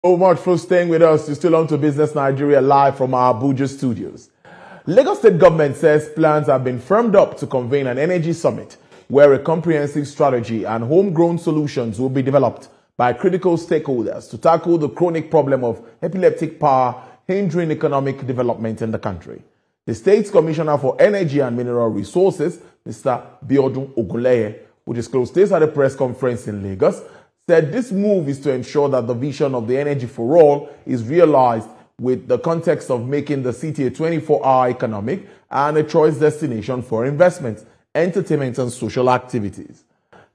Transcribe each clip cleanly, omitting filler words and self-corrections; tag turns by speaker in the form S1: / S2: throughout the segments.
S1: So much for staying with us. You're still on to Business Nigeria live from our Abuja studios. Lagos State government says plans have been firmed up to convene an energy summit where a comprehensive strategy and homegrown solutions will be developed by critical stakeholders to tackle the chronic problem of epileptic power hindering economic development in the country. The State's Commissioner for Energy and Mineral Resources, Mr. Biodun Ogunleye, who disclosed this at a press conference in Lagos, said this move is to ensure that the vision of the Energy for All is realized with the context of making the city a 24-hour economic and a choice destination for investments, entertainment and social activities.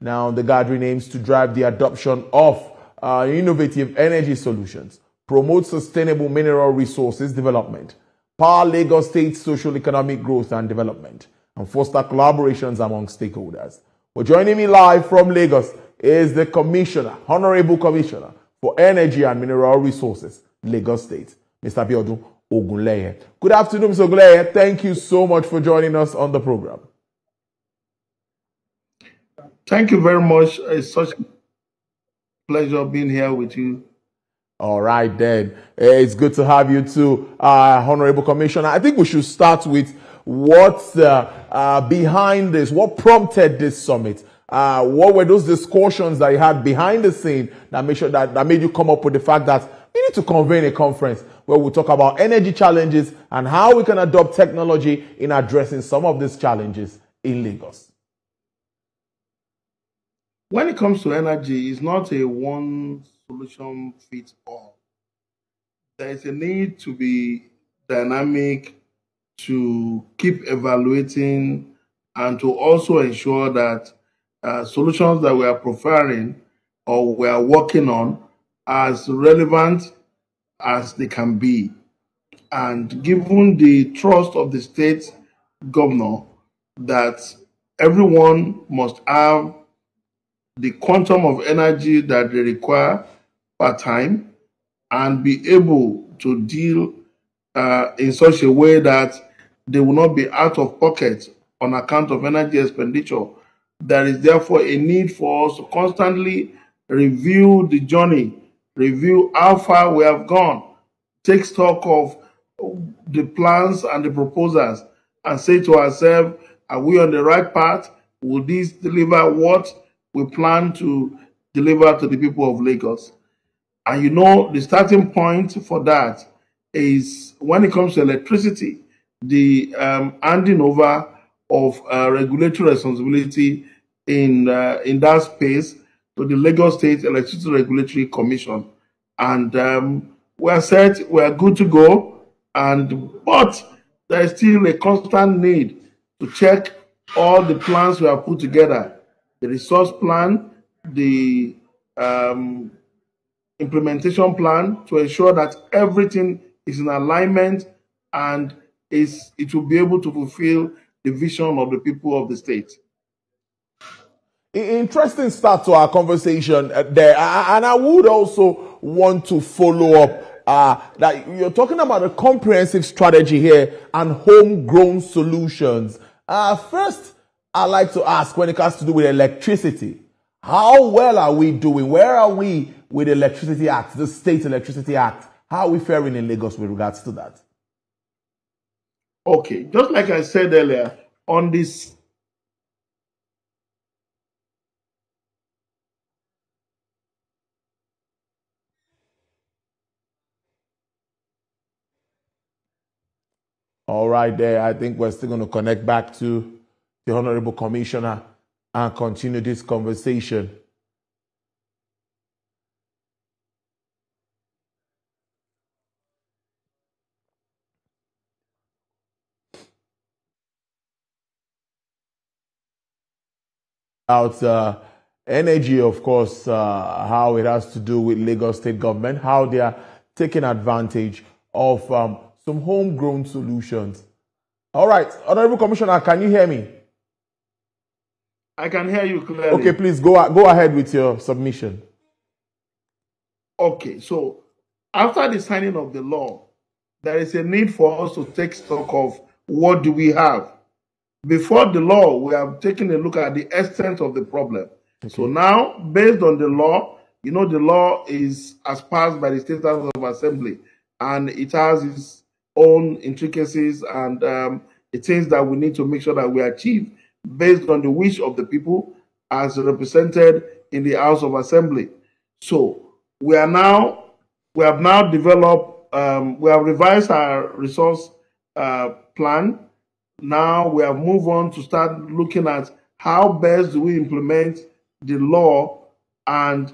S1: Now, the gathering aims to drive the adoption of innovative energy solutions, promote sustainable mineral resources development, power Lagos State's social economic growth and development, and foster collaborations among stakeholders. Well, joining me live from Lagos is the Commissioner, Honorable Commissioner for Energy and Mineral Resources, Lagos State, Mr. Biodun Ogunleye. Good afternoon, Mr. Ogunleye. Thank you so much for joining us on the program.
S2: Thank you very much. It's such a pleasure being here with you.
S1: All right, then. It's good to have you too, Honorable Commissioner. I think we should start with what's behind this. What prompted this summit? What were those discussions that you had behind the scene that made you come up with the fact that we need to convene a conference where we'll talk about energy challenges and how we can adopt technology in addressing some of these challenges in Lagos?
S2: When it comes to energy, it's not a one solution fits all. There is a need to be dynamic, to keep evaluating, and to also ensure that solutions that we are preferring or we are working on are as relevant as they can be. And given the trust of the state governor that everyone must have the quantum of energy that they require per time and be able to deal in such a way that they will not be out of pocket on account of energy expenditure. There is therefore a need for us to constantly review the journey, review how far we have gone, take stock of the plans and the proposals, and say to ourselves, are we on the right path? Will this deliver what we plan to deliver to the people of Lagos? And you know, the starting point for that is when it comes to electricity, the handing over of regulatory responsibility in that space to the Lagos State Electricity Regulatory Commission. And we're set, we're good to go, but there is still a constant need to check all the plans we have put together, the resource plan, the implementation plan, to ensure that everything is in alignment and it will be able to fulfill the vision of the people of the state.
S1: Interesting start to our conversation there. And I would also want to follow up that you're talking about a comprehensive strategy here and homegrown solutions. First, I'd like to ask, when it has to do with electricity, how well are we doing? Where are we with the Electricity Act, the State Electricity Act? How are we faring in Lagos with regards to that?
S2: Okay, just like I said earlier, on this
S1: all right, there. I think we're still going to connect back to the Honorable Commissioner and continue this conversation. About energy, of course, how it has to do with Lagos State government, how they are taking advantage of some homegrown solutions. All right, Honorable Commissioner, can you hear me?
S2: I can hear you clearly.
S1: Okay, please go ahead with your submission.
S2: Okay, so after the signing of the law, there is a need for us to take stock of what do we have. Before the law, we have taken a look at the extent of the problem. Okay. So now, based on the law, You know, the law is as passed by the State House of Assembly, and it has its own intricacies and the things that we need to make sure that we achieve based on the wish of the people as represented in the House of Assembly. So we have now developed, we have revised our resource plan. Now we have moved on to start looking at how best do we implement the law and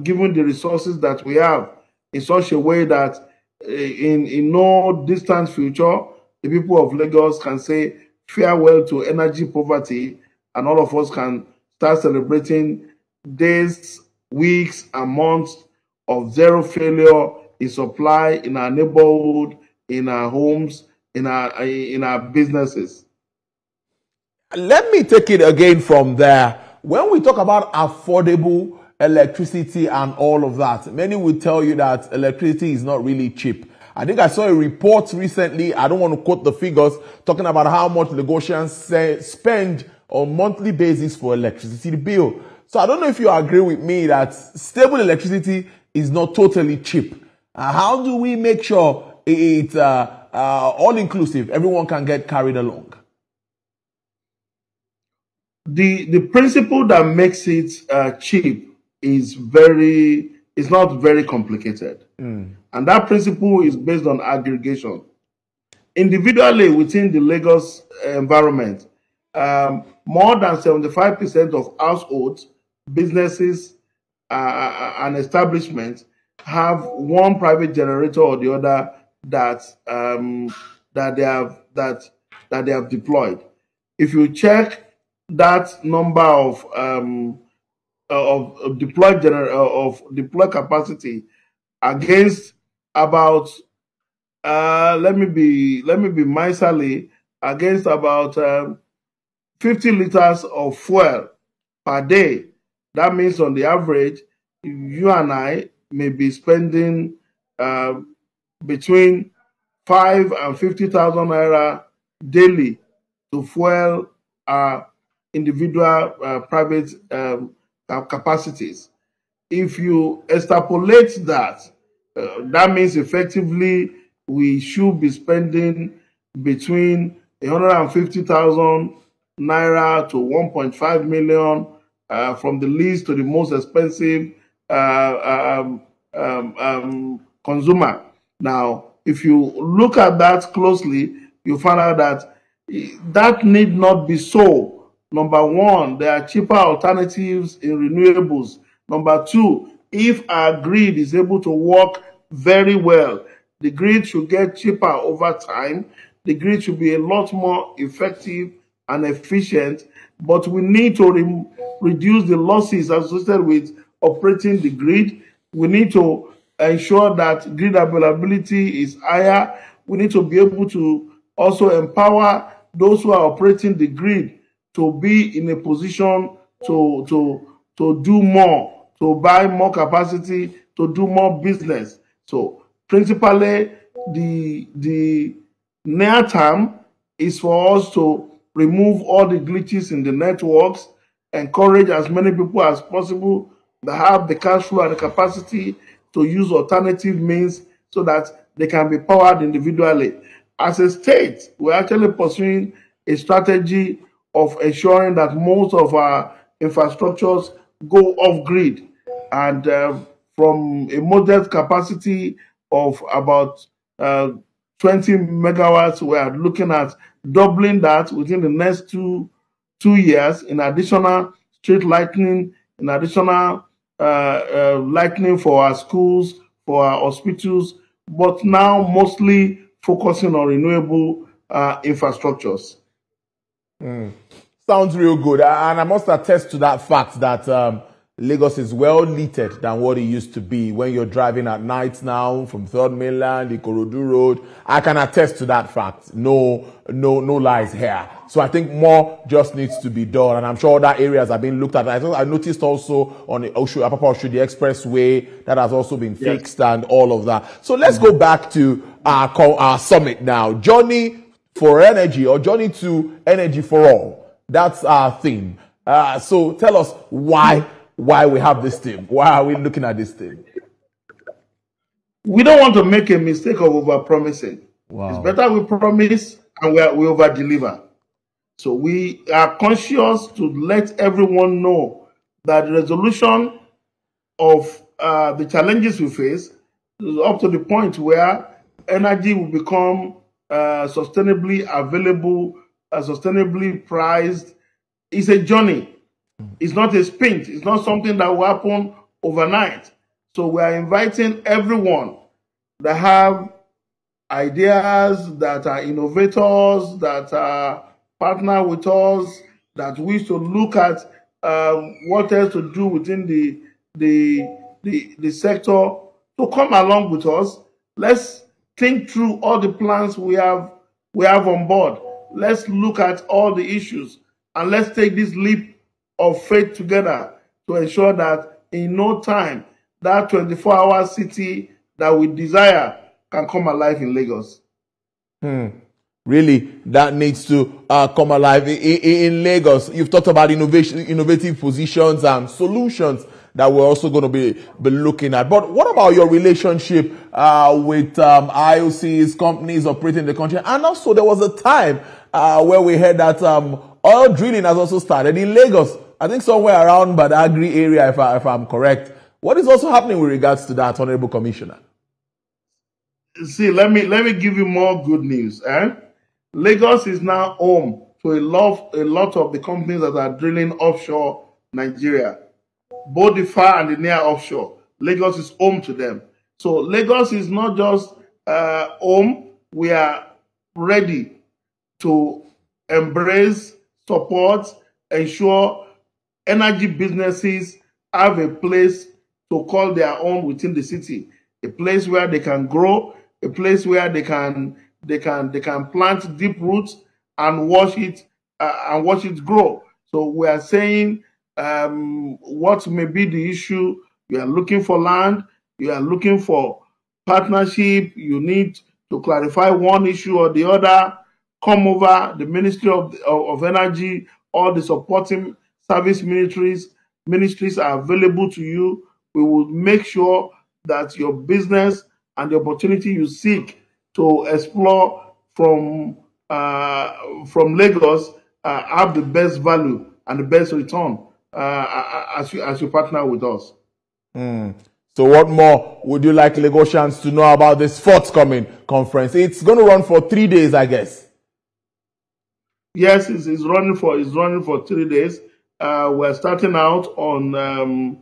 S2: given the resources that we have in such a way that in no distant future, the people of Lagos can say farewell to energy poverty, and all of us can start celebrating days, weeks, and months of zero failure in supply in our neighborhood, in our homes, in our businesses.
S1: Let me take it again from there. When we talk about affordable electricity and all of that, many will tell you that electricity is not really cheap. I think I saw a report recently, I don't want to quote the figures, talking about how much Lagosians spend on monthly basis for electricity bill. So I don't know if you agree with me that stable electricity is not totally cheap. How do we make sure it's all-inclusive, everyone can get carried along?
S2: The principle that makes it cheap is not very complicated. And that principle is based on aggregation. Individually, within the Lagos environment, more than 75% of households, businesses, and establishments have one private generator or the other that they have deployed. If you check that number of deployed capacity against about let me be miserly, against about 50 liters of fuel per day, that means on the average you and I may be spending between 5 and 50,000 naira daily to fuel our individual private capacities. If you extrapolate that, that means effectively we should be spending between 150,000 naira to 1.5 million from the least to the most expensive consumer. Now, if you look at that closely, you find out that that need not be so. Number one, there are cheaper alternatives in renewables. Number two, if our grid is able to work very well, the grid should get cheaper over time. The grid should be a lot more effective and efficient, but we need to reduce the losses associated with operating the grid. We need to ensure that grid availability is higher. We need to be able to also empower those who are operating the grid to be in a position to do more, to buy more capacity, to do more business. So principally, the near term is for us to remove all the glitches in the networks, encourage as many people as possible that have the cash flow and the capacity to use alternative means so that they can be powered individually. As a state, we're actually pursuing a strategy of ensuring that most of our infrastructures go off grid, and from a modest capacity of about 20 megawatts, we are looking at doubling that within the next two years, in additional street lighting, in additional lighting for our schools, for our hospitals, but now mostly focusing on renewable infrastructures.
S1: Sounds real good. And I must attest to that fact that Lagos is well lighted than what it used to be. When you're driving at night now from Third Mainland, Ikorodu Road, I can attest to that fact. No lies here. So I think more just needs to be done, and I'm sure other areas have been looked at. I noticed also on the Apapa Oshodi Expressway that has also been fixed, and all of that. So let's go back to our summit now. Journey for energy, or journey to energy for all. That's our theme. So tell us why why we have this team? Why are we looking at this team?
S2: We don't want to make a mistake of over-promising.
S1: Wow.
S2: It's better we promise and we over-deliver. So we are conscious to let everyone know that the resolution of the challenges we face is up to the point where energy will become sustainably available, sustainably priced. It's a journey. It's not a sprint. It's not something that will happen overnight. So we are inviting everyone that have ideas, that are innovators, that are partner with us, that wish to look at what else to do within the sector, to come along with us. Let's think through all the plans we have on board. Let's look at all the issues and let's take this leap of faith together to ensure that in no time that 24-hour city that we desire can come alive in Lagos.
S1: Really, that needs to come alive in Lagos. You've talked about innovative positions and solutions that we're also going to be looking at. But what about your relationship with IOCs, companies operating in the country? And also, there was a time where we heard that oil drilling has also started in Lagos. I think somewhere around Badagry area, if I'm correct. What is also happening with regards to that, Honorable Commissioner?
S2: See, let me give you more good news. Lagos is now home to a lot of the companies that are drilling offshore Nigeria, both the far and the near offshore. Lagos is home to them. So Lagos is not just home. We are ready to embrace, support, ensure energy businesses have a place to call their own within the city, a place where they can grow, a place where they can plant deep roots and watch it grow. So we are saying what may be the issue. You are looking for land, you are looking for partnership, you need to clarify one issue or the other. Come over the Ministry of Energy, all the supporting service ministries are available to you. We will make sure that your business and the opportunity you seek to explore from Lagos have the best value and the best return as you partner with us.
S1: So what more would you like Lagosians to know about this forthcoming conference? It's going to run for 3 days, I guess.
S2: Yes, it's running for 3 days. We're starting out on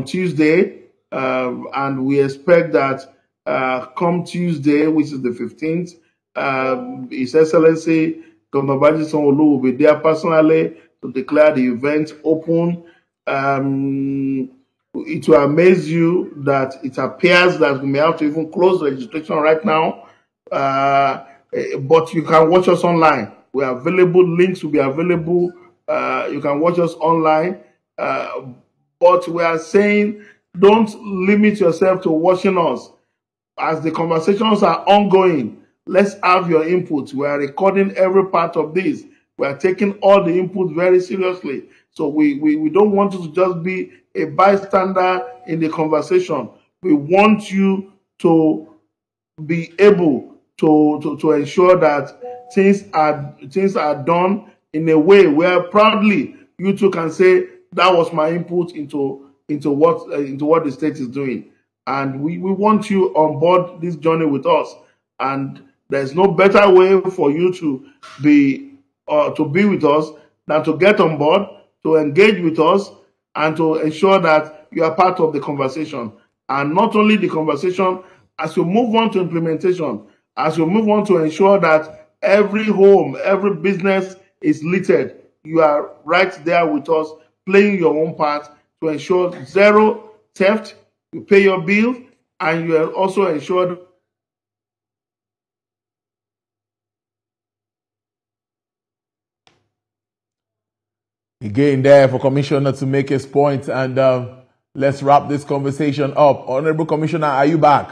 S2: Tuesday, and we expect that come Tuesday, which is the 15th, His Excellency Governor Babajide Sanwo-Olu will be there personally to declare the event open. It will amaze you that it appears that we may have to even close registration right now, but you can watch us online. We are available. Links will be available. You can watch us online. But we are saying don't limit yourself to watching us. As the conversations are ongoing, let's have your input. We are recording every part of this. We are taking all the input very seriously. So we don't want you to just be a bystander in the conversation. We want you to be able to ensure that things are done in a way where proudly you too can say that was my input into what the state is doing. And we want you on board this journey with us. And there's no better way for you to be with us than to get on board, to engage with us, and to ensure that you are part of the conversation. And not only the conversation, as you move on to implementation, as you move on to ensure that every home, every business is littered, you are right there with us, playing your own part to ensure zero theft. You pay your bill, and you are also ensured.
S1: Again, there for Commissioner to make his point, and let's wrap this conversation up. Honorable Commissioner, are you back?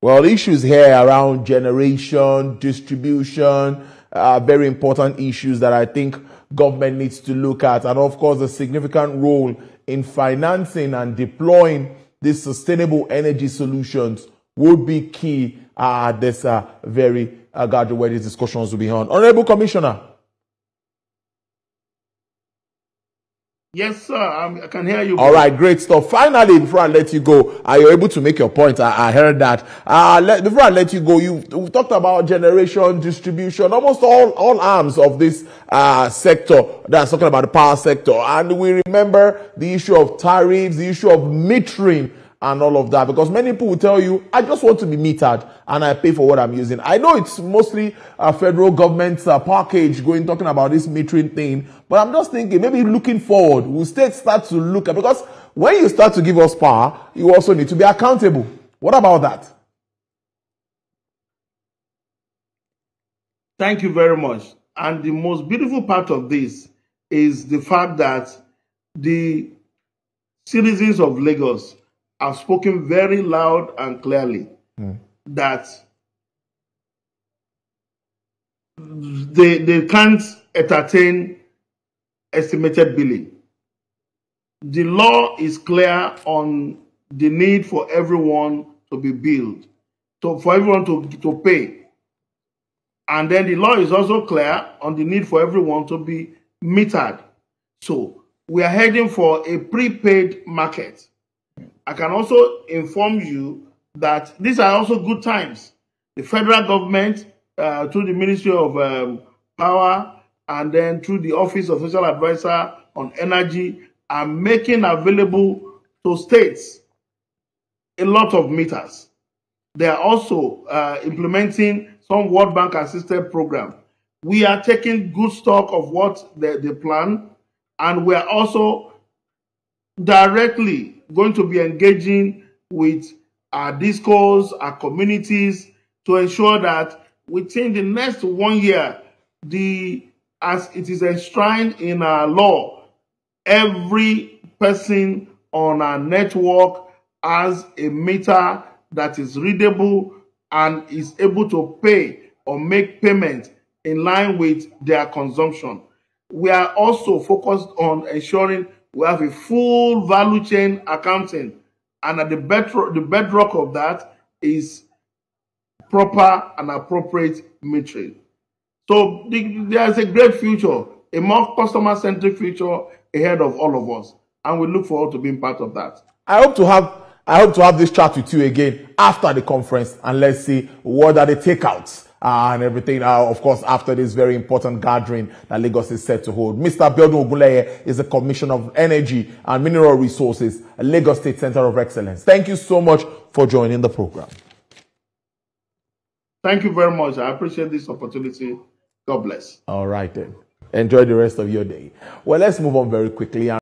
S1: Well, issues here around generation, distribution, very important issues that I think government needs to look at. And of course, the significant role in financing and deploying these sustainable energy solutions would be key at this very gathering where these discussions will be on. Honorable Commissioner.
S2: Yes, sir. I can hear you.
S1: All right, great stuff. Finally, before I let you go, are you able to make your point? I heard that. Before I let you go, we talked about generation, distribution, almost all arms of this sector. That's talking about the power sector. And we remember the issue of tariffs, the issue of metering, and all of that, because many people will tell you, I just want to be metered and I pay for what I'm using. I know it's mostly a federal government's package talking about this metering thing, but I'm just thinking maybe looking forward, we'll start to look at, because when you start to give us power, you also need to be accountable. What about that?
S2: Thank you very much. And the most beautiful part of this is the fact that the citizens of Lagos have spoken very loud and clearly that they can't entertain estimated billing. The law is clear on the need for everyone to be billed, for everyone to pay. And then the law is also clear on the need for everyone to be metered. So we are heading for a prepaid market. I can also inform you that these are also good times. The federal government, through the Ministry of Power, and then through the Office of Special Advisor on Energy, are making available to states a lot of meters. They are also implementing some World Bank assisted program. We are taking good stock of what they plan, and we are also directly going to be engaging with our discos, our communities, to ensure that within the next 1 year, as it is enshrined in our law, every person on our network has a meter that is readable and is able to pay or make payment in line with their consumption. We are also focused on ensuring we have a full value chain accounting, and at the bedrock of that is proper and appropriate metering. So there's a great future, a more customer-centric future ahead of all of us, and we look forward to being part of that.
S1: I hope to have this chat with you again after the conference, and let's see what are the takeouts and everything, of course, after this very important gathering that Lagos is set to hold. Mr. Biodun Ogunleye is the Commissioner of Energy and Mineral Resources at Lagos State Center of Excellence. Thank you so much for joining the program.
S2: Thank you very much. I appreciate this opportunity. God bless.
S1: All right then. Enjoy the rest of your day. Well, let's move on very quickly.